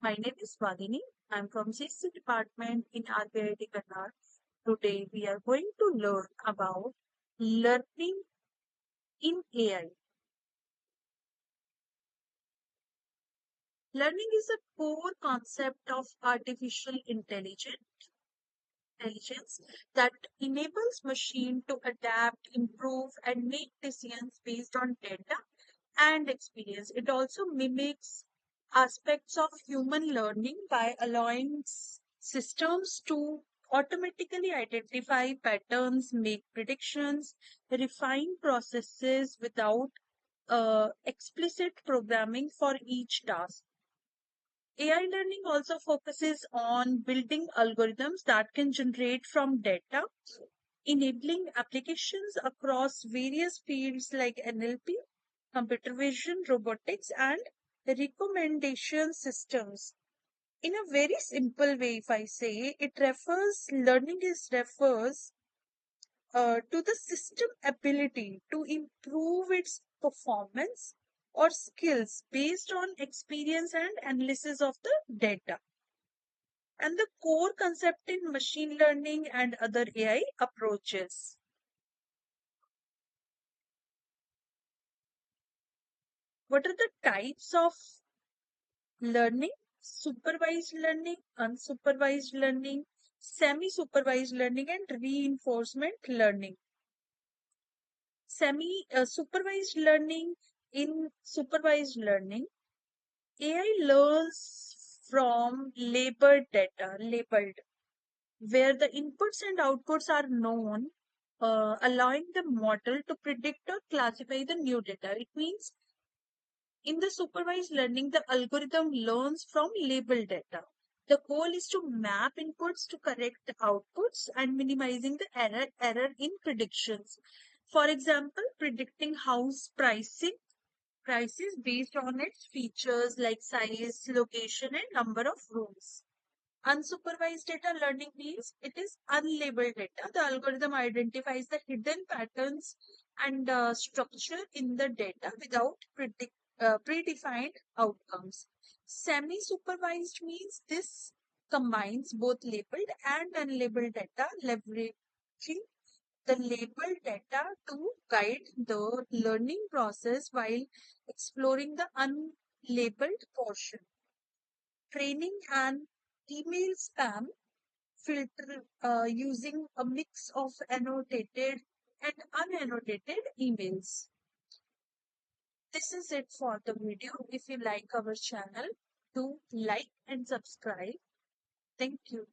My name is Vadini. I'm from CC department in RPIIT Karnal. Today we are going to learn about learning in AI. Learning is a core concept of intelligence that enables machine to adapt, improve, and make decisions based on data and experience. It also mimics aspects of human learning by allowing systems to automatically identify patterns, make predictions, refine processes without explicit programming for each task. AI learning also focuses on building algorithms that can generate from data, enabling applications across various fields like NLP, computer vision, robotics, and recommendation systems. In a very simple way, if I say, learning is refers to the system ability to improve its performance or skills based on experience and analysis of the data. And the core concept in machine learning and other AI approaches. What are the types of learning? Supervised learning, unsupervised learning, semi supervised learning, and reinforcement learning. Semi supervised learning, in supervised learning, AI learns from labeled, where the inputs and outputs are known, allowing the model to predict or classify the new data. It means in the supervised learning, the algorithm learns from labeled data. The goal is to map inputs to correct outputs and minimizing the error in predictions. For example, predicting house prices based on its features like size, location, and number of rooms. Unsupervised data learning means it is unlabeled data. The algorithm identifies the hidden patterns and structure in the data without predefined outcomes. Semi supervised means this combines both labeled and unlabeled data, leveraging the labeled data to guide the learning process while exploring the unlabeled portion. Training and email spam filter using a mix of annotated and unannotated emails. This is it for the video. If you like our channel, do like and subscribe. Thank you.